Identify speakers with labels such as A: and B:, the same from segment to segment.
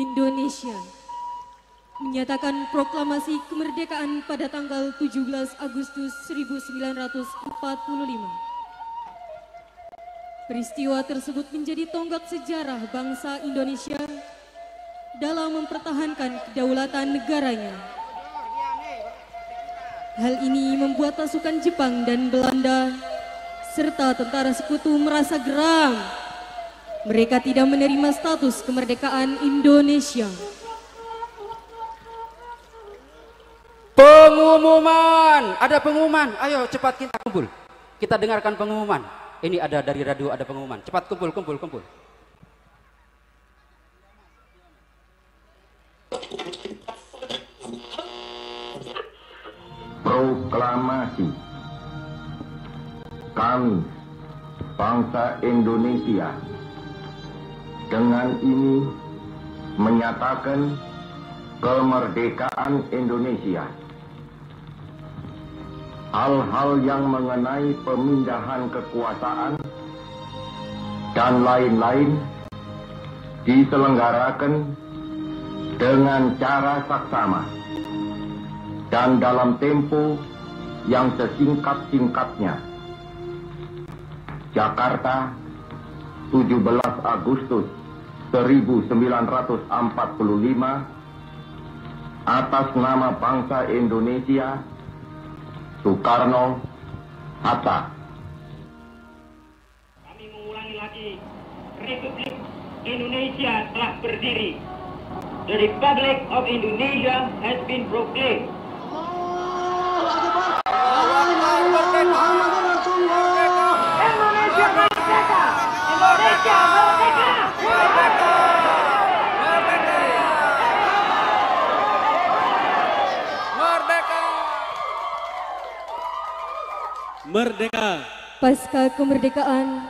A: Indonesia menyatakan proklamasi kemerdekaan pada tanggal 17 Agustus 1945. Peristiwa tersebut menjadi tonggak sejarah bangsa Indonesia dalam mempertahankan kedaulatan negaranya. Hal ini membuat pasukan Jepang dan Belanda serta tentara sekutu merasa geram. Mereka tidak menerima status kemerdekaan Indonesia.
B: Pengumuman, ada pengumuman. Ayo cepat kita kumpul. Kita dengarkan pengumuman. Ini ada dari radio, ada pengumuman. Cepat kumpul.
C: Proklamasi. Kami, bangsa Indonesia, dengan ini menyatakan kemerdekaan Indonesia. Hal-hal yang mengenai pemindahan kekuasaan dan lain-lain diselenggarakan dengan cara saksama dan dalam tempo yang sesingkat-singkatnya. Jakarta, 17 Agustus 1945, atas nama bangsa Indonesia, Soekarno Hatta.
D: Kami mengulangi lagi, Republik Indonesia telah berdiri. The Republic of Indonesia has been proclaimed. Indonesia merdeka! Indonesia merdeka!
E: Merdeka.
A: Pasca kemerdekaan,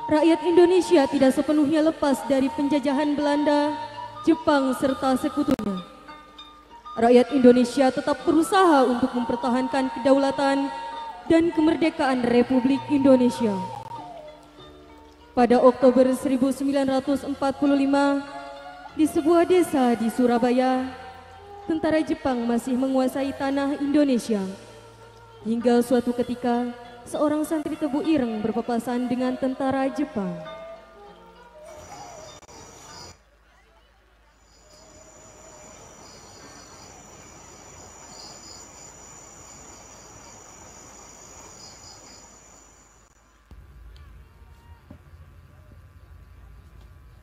A: rakyat Indonesia tidak sepenuhnya lepas dari penjajahan Belanda, Jepang, serta sekutunya. Rakyat Indonesia tetap berusaha untuk mempertahankan kedaulatan dan kemerdekaan Republik Indonesia. Pada Oktober 1945, di sebuah desa di Surabaya, tentara Jepang masih menguasai tanah Indonesia. Hingga suatu ketika, seorang santri Tebu Ireng berpapasan dengan tentara Jepang.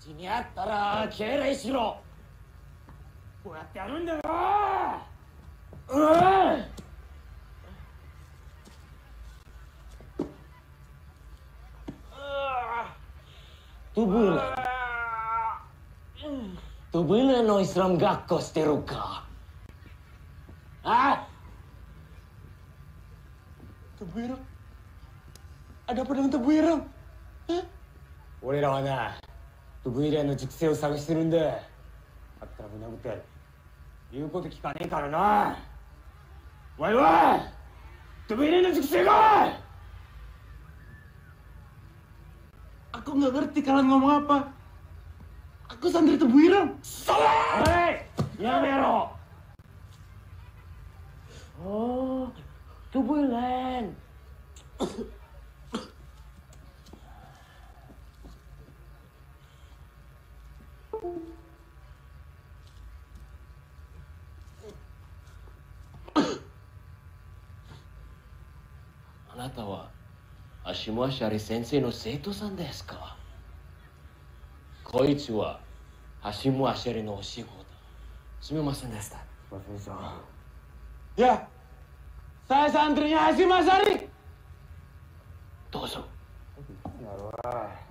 D: Sini attara keirei shiro. こうやってやるんだよ。Tubuhnya no Islam gakko shiteru ka? Ah? Tebu Ireng? Ada apa dengan Tebu Ireng? Hah? 俺らはな、Tebu Irengの熟成を探してるんだ。あったらぶん殴ってやる。言うこと聞かねえからな。おいおい！Tebu Irengの熟成が！ Aku nggak ngerti kalian ngomong apa. Aku santri Tebu Ireng. Salah! Hei, yamero. Oh, Tebu Ireng. Anata wa Hashimo Ashari Sensei no seito san desu ka? Koichi wa Hashimo Ashari no oshigoto. Sumimasen deshita. Ya, saya santrinya Hashimo Ashari. Dozo. Naruh.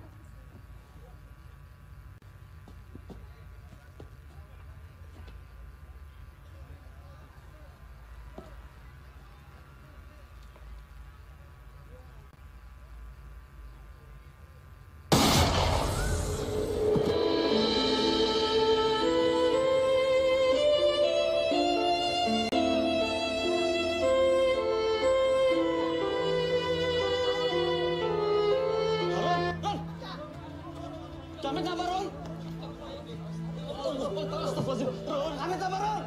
E: ダメだバロン。
D: Amit apa, Ron?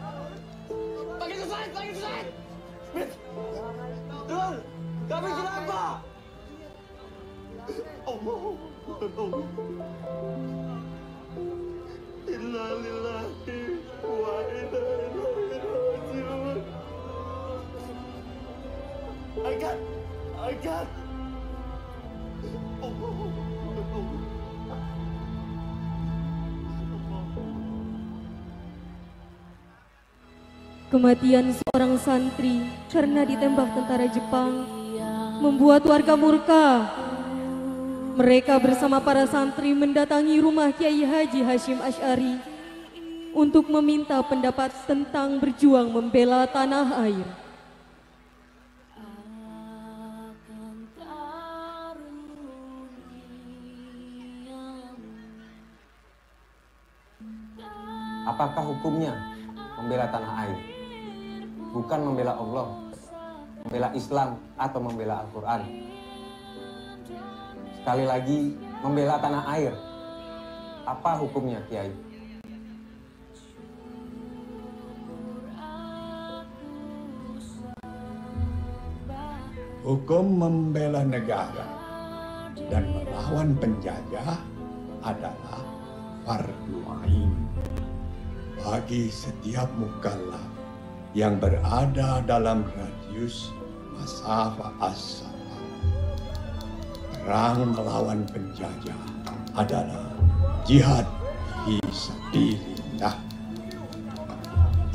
D: Pakai kesaid! Ron, kami kenapa? Allah. Inna lillahi wa inna ilaihi raji'un. Angkat.
A: Kematian seorang santri karena ditembak tentara Jepang membuat warga murka. Mereka bersama para santri mendatangi rumah Kiai Haji Hashim Asy'ari untuk meminta pendapat tentang berjuang membela tanah air.
E: Apakah hukumnya membela tanah air? Bukan membela Allah, membela Islam atau membela Al-Quran. Sekali lagi, membela tanah air. Apa hukumnya, Kiai?
F: Hukum membela negara dan melawan penjajah adalah fardu ain bagi setiap mukallaf yang berada dalam radius masafah as-safar. Perang melawan penjajah adalah jihad fi sabilillah.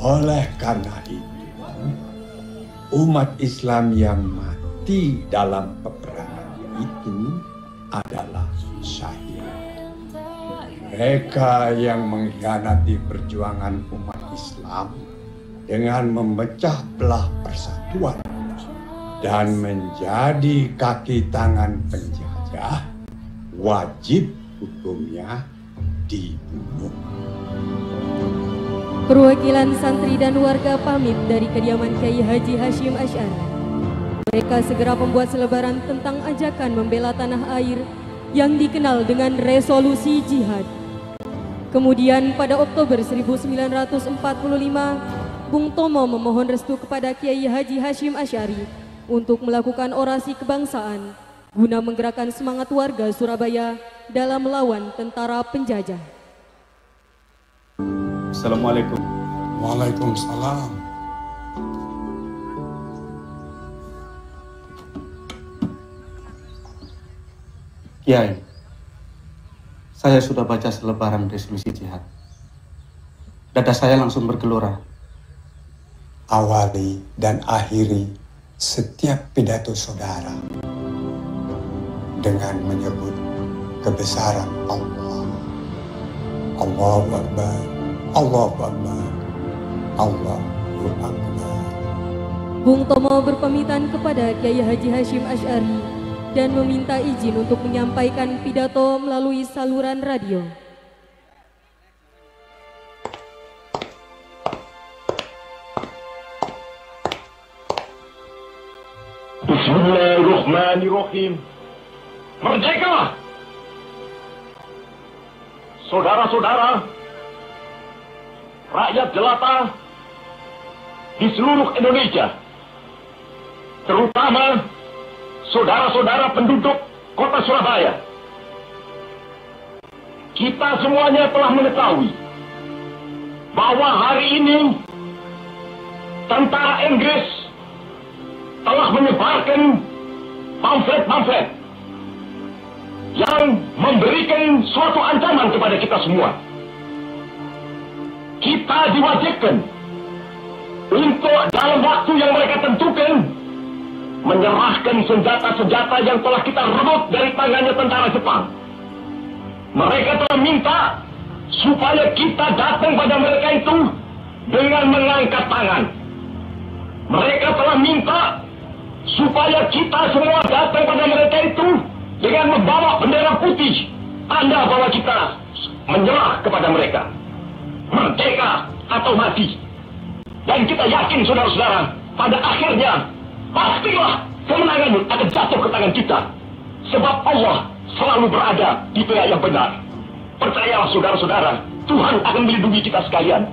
F: Oleh karena itu, umat Islam yang mati dalam peperangan itu adalah syahid. Mereka yang mengkhianati perjuangan umat Islam dengan memecah belah persatuan dan menjadi kaki tangan penjajah, wajib hukumnya dibunuh.
A: Perwakilan santri dan warga pamit dari kediaman Kiai Haji Hashim Asy'ari. Mereka segera membuat selebaran tentang ajakan membela tanah air yang dikenal dengan resolusi jihad. Kemudian pada Oktober 1945, Bung Tomo memohon restu kepada Kiai Haji Hashim Asy'ari untuk melakukan orasi kebangsaan guna menggerakkan semangat warga Surabaya dalam melawan tentara penjajah.
G: Assalamualaikum.
F: Waalaikumsalam.
G: Kiai, saya sudah baca selebaran resolusi jihad. Dada saya langsung bergelora.
F: Awali dan akhiri setiap pidato saudara dengan menyebut kebesaran Allah. Allahu Akbar, Allahu Akbar, Allahu Akbar.
A: Bung Tomo berpamitan kepada Kiai Haji Hashim Asy'ari dan meminta izin untuk menyampaikan pidato melalui saluran radio.
C: Bismillahirrahmanirrahim. Merdeka! Saudara-saudara, rakyat jelata di seluruh Indonesia, terutama saudara-saudara penduduk kota Surabaya, kita semuanya telah mengetahui bahwa hari ini tentara Inggris telah menyebarkan pamflet-pamflet yang memberikan suatu ancaman kepada kita semua. Kita diwajibkan untuk dalam waktu yang mereka tentukan menyerahkan senjata-senjata yang telah kita rebut dari tangannya tentara Jepang. Mereka telah minta supaya kita datang pada mereka itu dengan mengangkat tangan. Mereka telah minta supaya kita semua datang pada mereka itu dengan membawa bendera putih, tanda bahwa kita menyerah kepada mereka. Merdeka atau mati. Dan kita yakin saudara-saudara, pada akhirnya pastilah kemenangan akan jatuh ke tangan kita. Sebab Allah selalu berada di pihak yang benar. Percayalah saudara-saudara, Tuhan akan melindungi kita sekalian.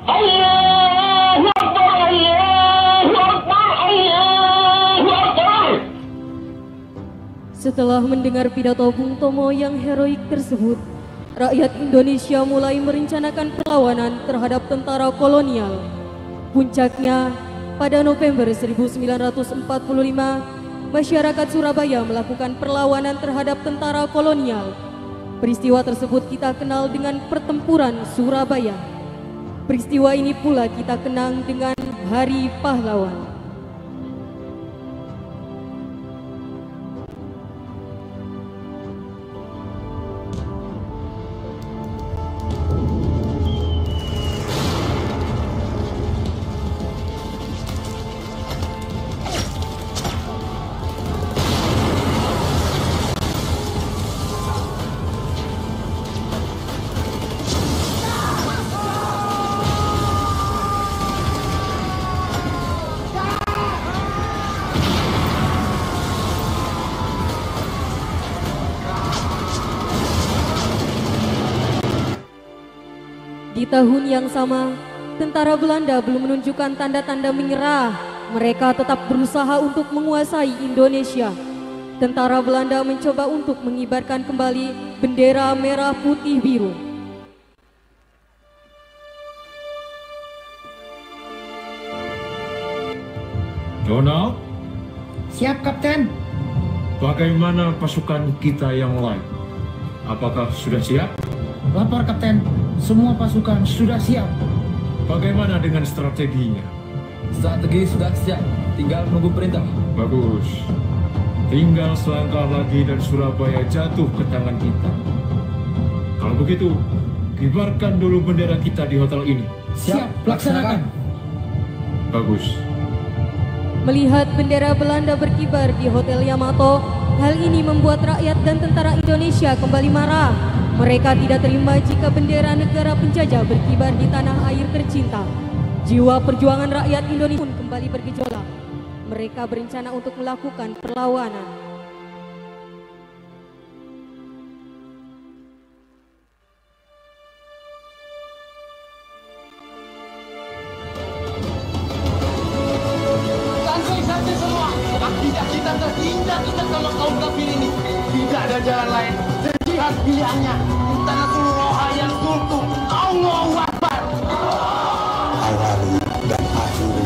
C: Allahu Akbar, Allahu Akbar, Allahu Akbar.
A: Setelah mendengar pidato Bung Tomo yang heroik tersebut, rakyat Indonesia mulai merencanakan perlawanan terhadap tentara kolonial. Puncaknya, pada November 1945, masyarakat Surabaya melakukan perlawanan terhadap tentara kolonial. Peristiwa tersebut kita kenal dengan Pertempuran Surabaya. Peristiwa ini pula kita kenang dengan Hari Pahlawan. Di tahun yang sama, tentara Belanda belum menunjukkan tanda-tanda menyerah. Mereka tetap berusaha untuk menguasai Indonesia. Tentara Belanda mencoba untuk mengibarkan kembali bendera merah putih biru.
H: Donald,
I: Siap, Kapten.
H: bagaimana pasukan kita yang lain? Apakah sudah siap?
I: Lapor, Kapten. Semua pasukan sudah siap.
H: Bagaimana dengan strateginya?
J: Strategi sudah siap, tinggal menunggu perintah.
H: Bagus. Tinggal selangkah lagi dan Surabaya jatuh ke tangan kita. Kalau begitu, kibarkan dulu bendera kita di hotel ini.
I: Siap, laksanakan.
H: Bagus.
A: Melihat bendera Belanda berkibar di Hotel Yamato, hal ini membuat rakyat dan tentara Indonesia kembali marah. Mereka tidak terima jika bendera negara penjajah berkibar di tanah air tercinta. Jiwa perjuangan rakyat Indonesia pun kembali bergejolak. Mereka berencana untuk melakukan perlawanan.
D: Santai semua. Akidah kita tertindak sama kaum kafir ini. Tidak ada jalan lain. Terjihad pilihannya. Kita Nasrullah yang sulku. Allahu Akbar.
F: Awali dan akhiri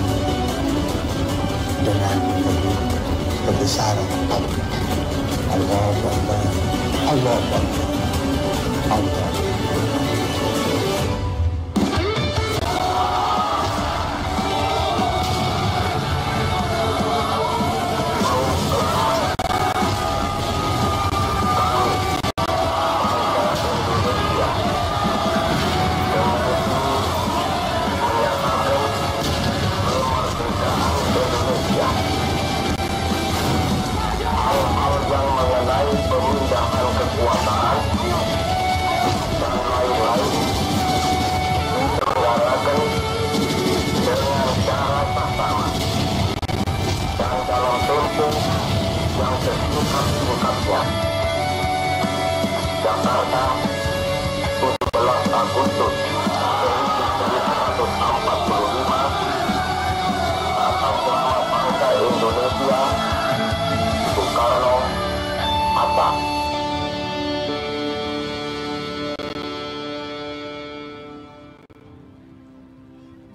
F: dengan menyebut kebesaran Allah. Allahu Akbar, Allahu Akbar, Allah.
C: Jakarta 17 Agustus 1945 atas nama bangsa Indonesia, Soekarno Hatta.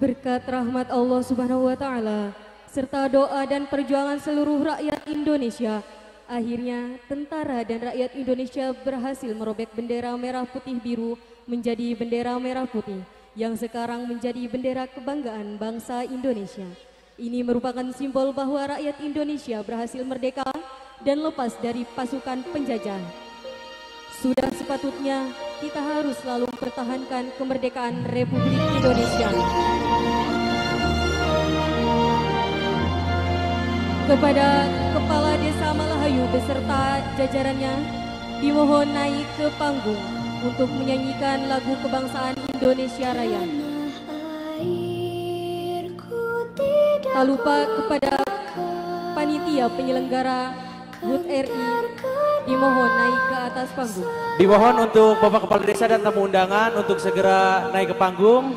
A: Berkat rahmat Allah Subhanahu wa Ta'ala serta doa dan perjuangan seluruh rakyat Indonesia, akhirnya tentara dan rakyat Indonesia berhasil merobek bendera merah putih biru menjadi bendera merah putih yang sekarang menjadi bendera kebanggaan bangsa Indonesia. Ini merupakan simbol bahwa rakyat Indonesia berhasil merdeka dan lepas dari pasukan penjajah. Sudah sepatutnya kita harus selalu mempertahankan kemerdekaan Republik Indonesia. Kepada Kepala Desa Malahayu beserta jajarannya dimohon naik ke panggung untuk menyanyikan lagu kebangsaan Indonesia Raya. Tak lupa kepada panitia penyelenggara HUT RI dimohon naik ke atas panggung.
K: Dimohon untuk Bapak Kepala Desa dan tamu undangan untuk segera naik ke panggung.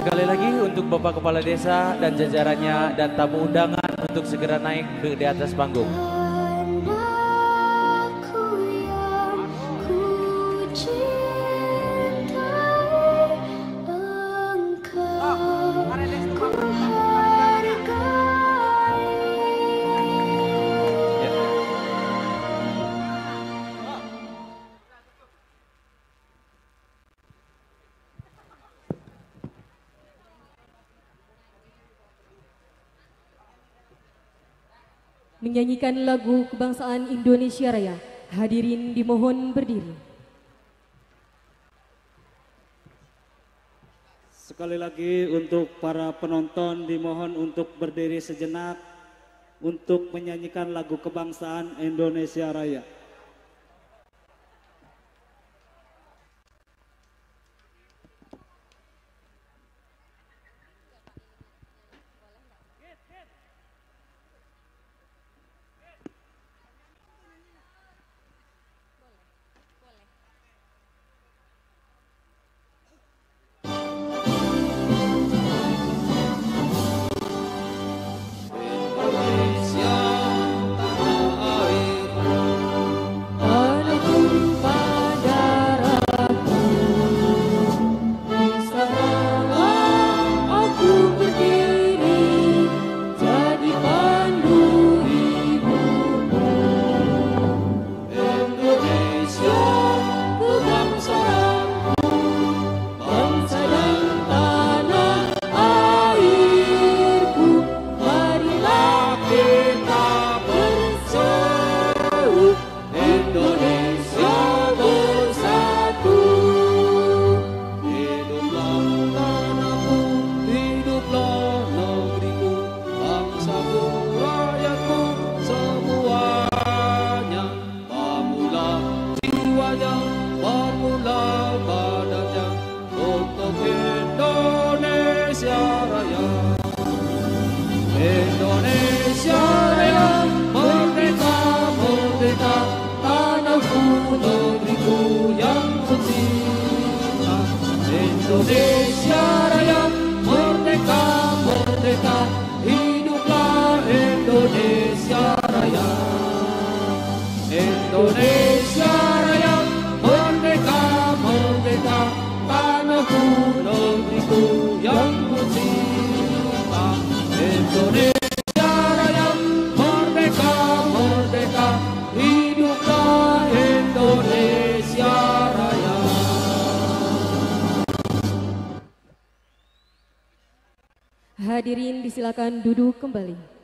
K: Sekali lagi untuk Bapak Kepala Desa dan jajarannya dan tamu undangan untuk segera naik ke di atas panggung.
A: Menyanyikan lagu kebangsaan Indonesia Raya. Hadirin dimohon berdiri.
L: Sekali lagi untuk para penonton dimohon untuk berdiri sejenak untuk menyanyikan lagu kebangsaan Indonesia Raya.
M: Indonesia Raya, merdeka, merdeka, hiduplah Indonesia Raya. Indonesia Raya, merdeka, merdeka, tanahku, negeriku yang ku cinta. Indonesia Raya, merdeka, merdeka, hiduplah Indonesia Raya.
A: Hadirin disilakan duduk kembali.